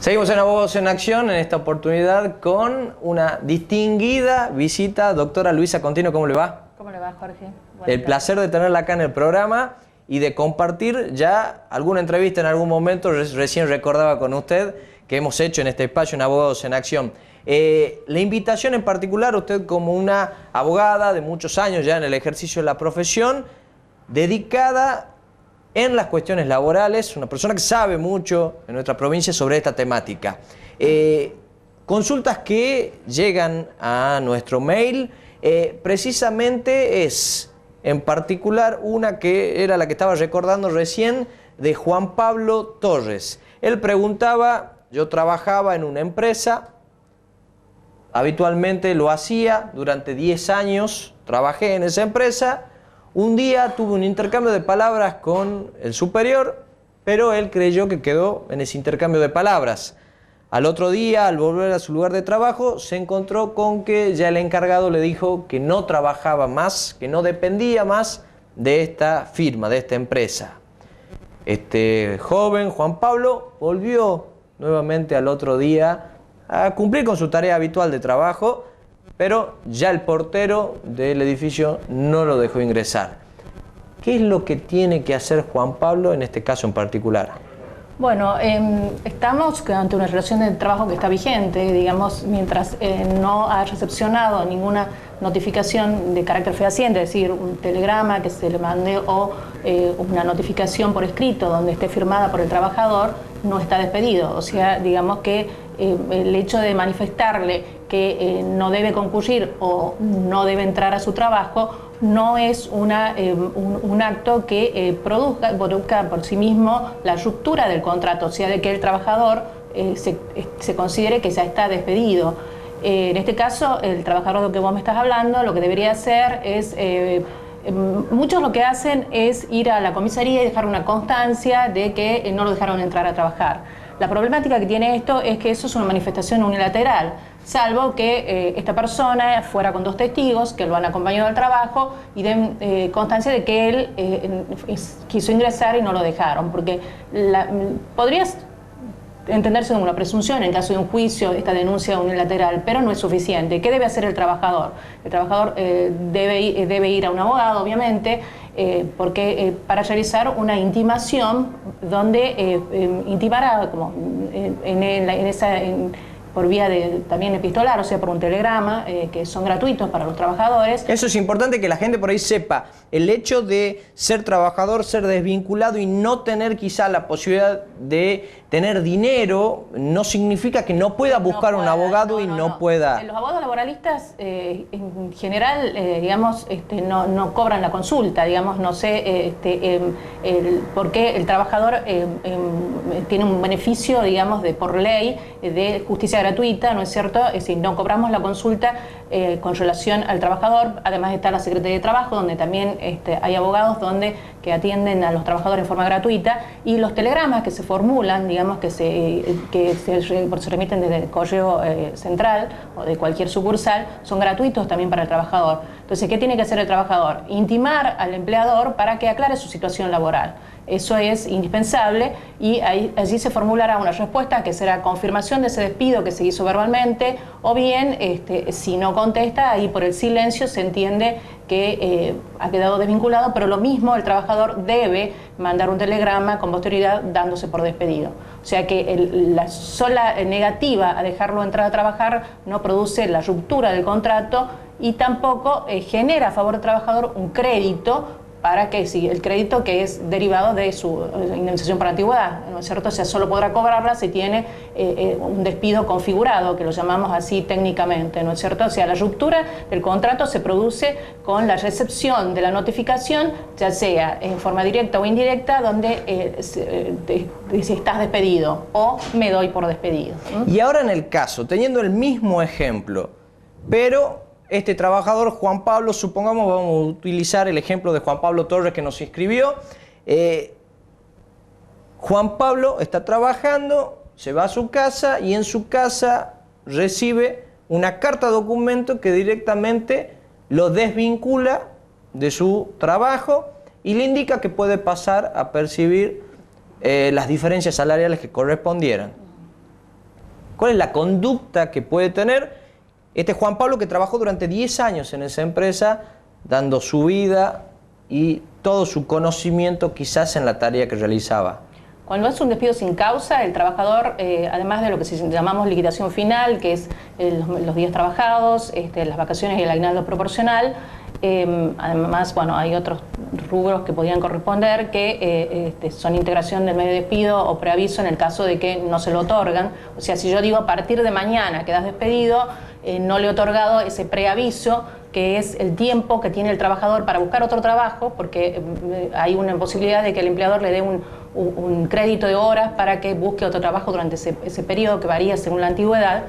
Seguimos en Abogados en Acción, en esta oportunidad con una distinguida visita. Doctora Luisa Contino, ¿cómo le va? ¿Cómo le va, Jorge? El placer de tenerla acá en el programa y de compartir ya alguna entrevista en algún momento. Recién recordaba con usted que hemos hecho en este espacio en Abogados en Acción. La invitación en particular, usted como una abogada de muchos años ya en el ejercicio de la profesión, dedicada en las cuestiones laborales, una persona que sabe mucho en nuestra provincia sobre esta temática. Consultas que llegan a nuestro mail, precisamente es en particular una que era la que estaba recordando recién, de Juan Pablo Torres. Él preguntaba: yo trabajaba en una empresa, habitualmente lo hacía, durante 10 años trabajé en esa empresa. Un día tuve un intercambio de palabras con el superior, pero él creyó que quedó en ese intercambio de palabras. Al otro día, al volver a su lugar de trabajo, se encontró con que ya el encargado le dijo que no trabajaba más, que no dependía más de esta firma, de esta empresa. Este joven, Juan Pablo, volvió nuevamente al otro día a cumplir con su tarea habitual de trabajo, pero ya el portero del edificio no lo dejó ingresar. ¿Qué es lo que tiene que hacer Juan Pablo en este caso en particular? Bueno, estamos ante una relación de trabajo que está vigente, digamos, mientras no ha recepcionado ninguna notificación de carácter fehaciente, es decir, un telegrama que se le mande o una notificación por escrito donde esté firmada por el trabajador, no está despedido. O sea, digamos que el hecho de manifestarle que no debe concurrir o no debe entrar a su trabajo no es un acto que produzca por sí mismo la ruptura del contrato, o sea, de que el trabajador se considere que ya está despedido. En este caso, el trabajador de que vos me estás hablando, lo que debería hacer es... muchos lo que hacen es ir a la comisaría y dejar una constancia de que no lo dejaron entrar a trabajar. La problemática que tiene esto es que eso es una manifestación unilateral, salvo que esta persona fuera con 2 testigos que lo han acompañado al trabajo y den constancia de que él quiso ingresar y no lo dejaron, porque podrías entenderse como una presunción en caso de un juicio, esta denuncia unilateral, pero no es suficiente. ¿Qué debe hacer el trabajador? El trabajador debe ir a un abogado, obviamente, porque para realizar una intimación donde intimará como por vía también epistolar, o sea, por un telegrama, que son gratuitos para los trabajadores. Eso es importante que la gente por ahí sepa. El hecho de ser trabajador, ser desvinculado y no tener quizá la posibilidad de tener dinero, no significa que no pueda buscar un abogado y no pueda... Los abogados laboralistas, en general, digamos, no cobran la consulta, digamos, no sé por qué el trabajador tiene un beneficio, digamos, por ley de justicia gratuita, ¿no es cierto? Es decir, no cobramos la consulta con relación al trabajador. Además está la Secretaría de Trabajo, donde también hay abogados que atienden a los trabajadores en forma gratuita, y los telegramas que se formulan, digamos, que se remiten desde el correo central o de cualquier sucursal, son gratuitos también para el trabajador. Entonces, ¿qué tiene que hacer el trabajador? Intimar al empleador para que aclare su situación laboral. Eso es indispensable y allí se formulará una respuesta que será confirmación de ese despido que se hizo verbalmente, o bien, si no contesta, ahí por el silencio se entiende que ha quedado desvinculado, pero lo mismo el trabajador debe mandar un telegrama con posterioridad dándose por despedido. O sea que la sola negativa a dejarlo entrar a trabajar no produce la ruptura del contrato y tampoco genera a favor del trabajador un crédito, para que si el crédito que es derivado de su indemnización por antigüedad, ¿no es cierto? O sea, solo podrá cobrarla si tiene un despido configurado, que lo llamamos así técnicamente, ¿no es cierto? O sea, la ruptura del contrato se produce con la recepción de la notificación, ya sea en forma directa o indirecta, donde si estás despedido o me doy por despedido. Y ahora en el caso, teniendo el mismo ejemplo, pero... este trabajador, Juan Pablo, supongamos, vamos a utilizar el ejemplo de Juan Pablo Torres que nos inscribió. Juan Pablo está trabajando, se va a su casa y en su casa recibe una carta documento que directamente lo desvincula de su trabajo y le indica que puede pasar a percibir las diferencias salariales que correspondieran. ¿Cuál es la conducta que puede tener este Juan Pablo que trabajó durante 10 años en esa empresa, dando su vida y todo su conocimiento quizás en la tarea que realizaba? Cuando es un despido sin causa, el trabajador, además de lo que llamamos liquidación final, que es los días trabajados, las vacaciones y el aguinaldo proporcional, además, bueno, hay otros rubros que podrían corresponder que son integración del medio de despido o preaviso en el caso de que no se lo otorgan. O sea, si yo digo a partir de mañana quedas despedido, no le he otorgado ese preaviso, que es el tiempo que tiene el trabajador para buscar otro trabajo, porque hay una posibilidad de que el empleador le dé un crédito de horas para que busque otro trabajo durante ese periodo que varía según la antigüedad.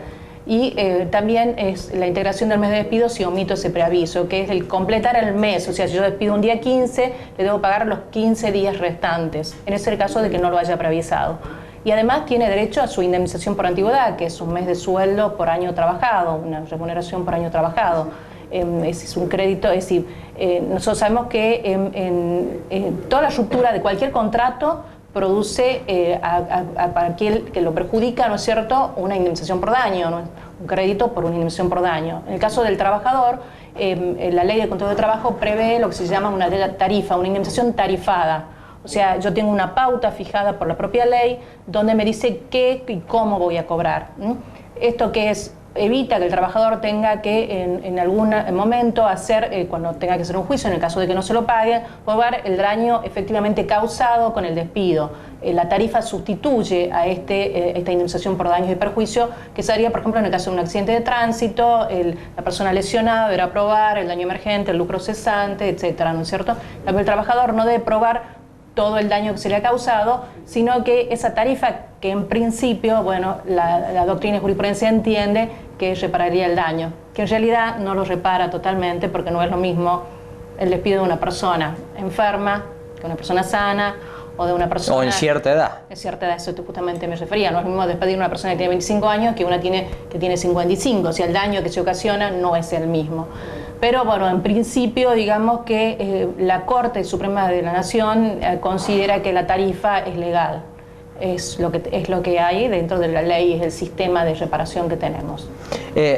Y también es la integración del mes de despido si omito ese preaviso, que es el completar el mes. O sea, si yo despido un día 15, le debo pagar los 15 días restantes, en ese caso de que no lo haya preavisado. Y además tiene derecho a su indemnización por antigüedad, que es un mes de sueldo por año trabajado, una remuneración por año trabajado. Es un crédito, es decir, nosotros sabemos que en toda la ruptura de cualquier contrato produce para aquel que lo perjudica, ¿no es cierto?, una indemnización por daño, ¿no? Un crédito por una indemnización por daño. En el caso del trabajador, la ley de contrato de trabajo prevé lo que se llama una tarifa, una indemnización tarifada. O sea, yo tengo una pauta fijada por la propia ley donde me dice qué y cómo voy a cobrar. Esto que es evita que el trabajador tenga que en algún momento hacer, cuando tenga que hacer un juicio, en el caso de que no se lo pague, pagar el daño efectivamente causado con el despido. La tarifa sustituye a esta indemnización por daños y perjuicio, que sería, por ejemplo, en el caso de un accidente de tránsito, la persona lesionada deberá probar el daño emergente, el lucro cesante, etcétera, ¿no es cierto? El trabajador no debe probar todo el daño que se le ha causado, sino que esa tarifa que en principio, bueno, la doctrina y jurisprudencia entiende que repararía el daño, que en realidad no lo repara totalmente porque no es lo mismo el despido de una persona enferma que una persona sana o de una persona... O en cierta edad. En cierta edad, eso justamente me refería. No es lo mismo despedir a una persona que tiene 25 años que una que tiene 55. O sea, el daño que se ocasiona no es el mismo. Pero bueno, en principio, digamos que la Corte Suprema de la Nación considera que la tarifa es legal. Es lo que hay dentro de la ley, es el sistema de reparación que tenemos.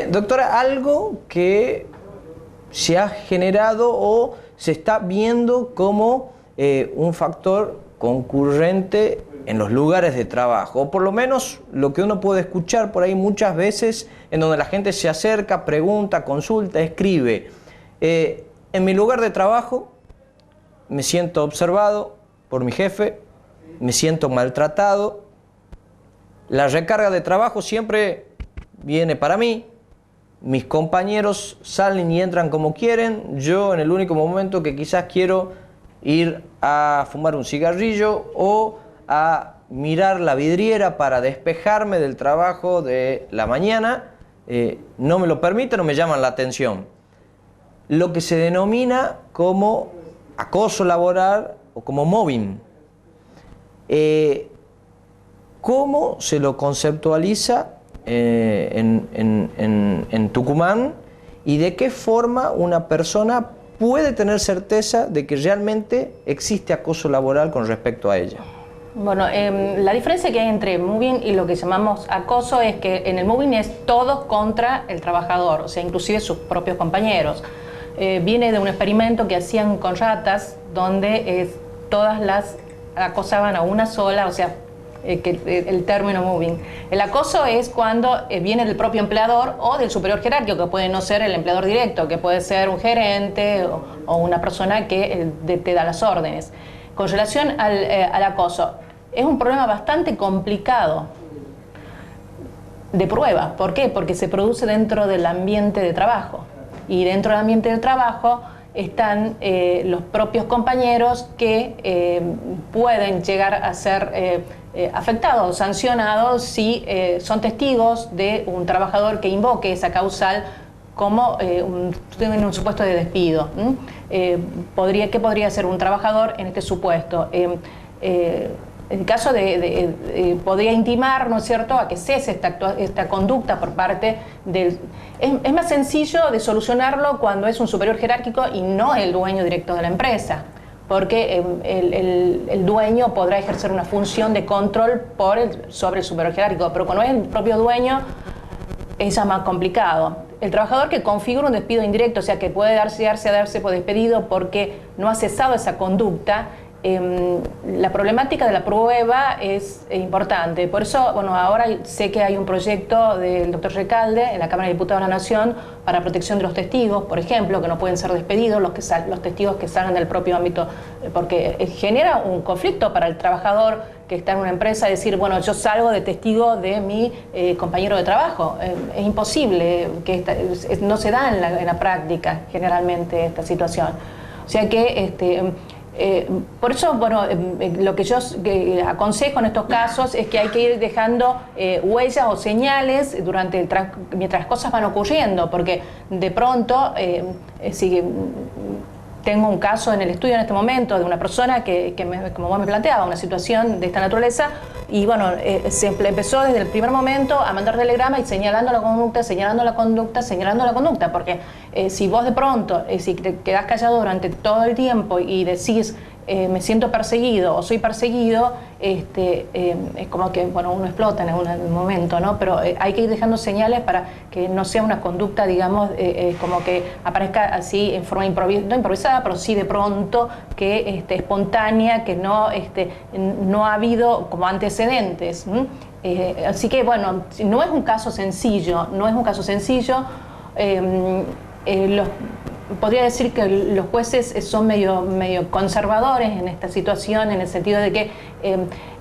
Doctora, algo que se ha generado o se está viendo como un factor concurrente en los lugares de trabajo, o por lo menos lo que uno puede escuchar por ahí muchas veces, en donde la gente se acerca, pregunta, consulta, escribe. En mi lugar de trabajo me siento observado por mi jefe, me siento maltratado, la recarga de trabajo siempre viene para mí, mis compañeros salen y entran como quieren, yo en el único momento que quizás quiero ir a fumar un cigarrillo o a mirar la vidriera para despejarme del trabajo de la mañana, no me lo permiten o me llaman la atención. Lo que se denomina como acoso laboral o como mobbing. ¿Cómo se lo conceptualiza en Tucumán y de qué forma una persona puede tener certeza de que realmente existe acoso laboral con respecto a ella? Bueno, la diferencia que hay entre mobbing y lo que llamamos acoso es que en el mobbing es todo contra el trabajador, o sea, inclusive sus propios compañeros. Viene de un experimento que hacían con ratas donde todas las acosaban a una sola, o sea, el término mobbing. El acoso es cuando viene del propio empleador o del superior jerárquico, que puede no ser el empleador directo, que puede ser un gerente o una persona que te da las órdenes. Con relación al acoso, es un problema bastante complicado de prueba. ¿Por qué? Porque se produce dentro del ambiente de trabajo. Y dentro del ambiente de trabajo están los propios compañeros que pueden llegar a ser afectados o sancionados si son testigos de un trabajador que invoque esa causal como un supuesto de despido. ¿Qué podría ser un trabajador en este supuesto? En el caso podría intimar, ¿no es cierto?, a que cese esta conducta por parte del... Es más sencillo de solucionarlo cuando es un superior jerárquico y no el dueño directo de la empresa. porque el dueño podrá ejercer una función de control sobre el superior jerárquico, pero cuando es el propio dueño es ya más complicado. El trabajador que configura un despido indirecto, o sea, que puede darse por despedido porque no ha cesado esa conducta, la problemática de la prueba es importante. Por eso, bueno, ahora sé que hay un proyecto del doctor Recalde en la Cámara de Diputados de la Nación para protección de los testigos, por ejemplo, que no pueden ser despedidos los testigos que salgan del propio ámbito, porque genera un conflicto para el trabajador que está en una empresa, decir, bueno, yo salgo de testigo de mi compañero de trabajo. Es imposible, no se da en la práctica generalmente esta situación. O sea que por eso, bueno, lo que yo aconsejo en estos casos es que hay que ir dejando huellas o señales mientras las cosas van ocurriendo, porque de pronto, si tengo un caso en el estudio en este momento de una persona como vos me planteaba, una situación de esta naturaleza, y bueno, se empezó desde el primer momento a mandar telegrama y señalando la conducta, señalando la conducta, señalando la conducta, porque si vos de pronto, si te quedás callado durante todo el tiempo y decís me siento perseguido o soy perseguido, es como que bueno, uno explota en algún momento, ¿no? Pero hay que ir dejando señales para que no sea una conducta, digamos, como que aparezca así en forma no improvisada, pero sí de pronto, que espontánea, que no ha habido como antecedentes. Así que bueno, no es un caso sencillo, podría decir que los jueces son medio conservadores en esta situación, en el sentido de que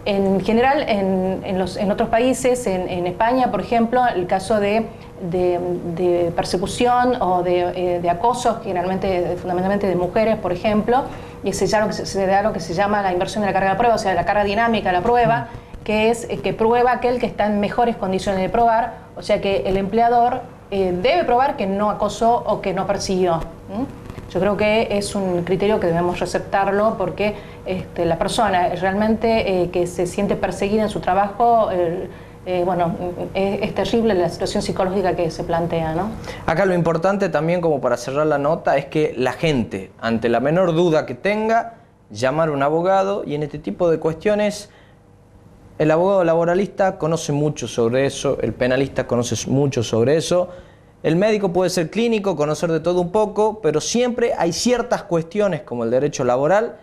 en general en otros países, en España por ejemplo, el caso de persecución o de acoso, fundamentalmente de mujeres por ejemplo, y se da lo que se llama la inversión de la carga de la prueba, o sea, la carga dinámica de la prueba, que es que prueba aquel que está en mejores condiciones de probar, o sea que el empleador debe probar que no acosó o que no persiguió. Yo creo que es un criterio que debemos receptarlo, porque la persona realmente que se siente perseguida en su trabajo, bueno, es terrible la situación psicológica que se plantea, ¿no? Acá lo importante también, como para cerrar la nota, es que la gente, ante la menor duda que tenga, llamar a un abogado, y en este tipo de cuestiones el abogado laboralista conoce mucho sobre eso, el penalista conoce mucho sobre eso, el médico puede ser clínico, conocer de todo un poco, pero siempre hay ciertas cuestiones como el derecho laboral,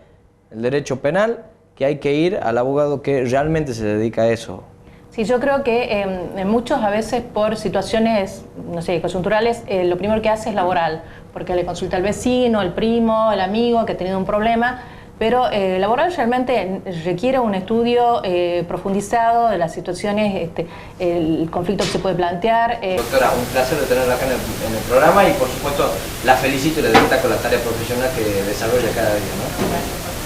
el derecho penal, que hay que ir al abogado que realmente se dedica a eso. Sí, yo creo que muchos a veces por situaciones, no sé, coyunturales, lo primero que hace es laboral, porque le consulta al vecino, el primo, el amigo que ha tenido un problema. Pero laboral realmente requiere un estudio profundizado de las situaciones, el conflicto que se puede plantear. Doctora, un placer de tenerla acá en el programa, y por supuesto la felicito y le destaco la tarea profesional que desarrolla cada día, ¿no? Gracias.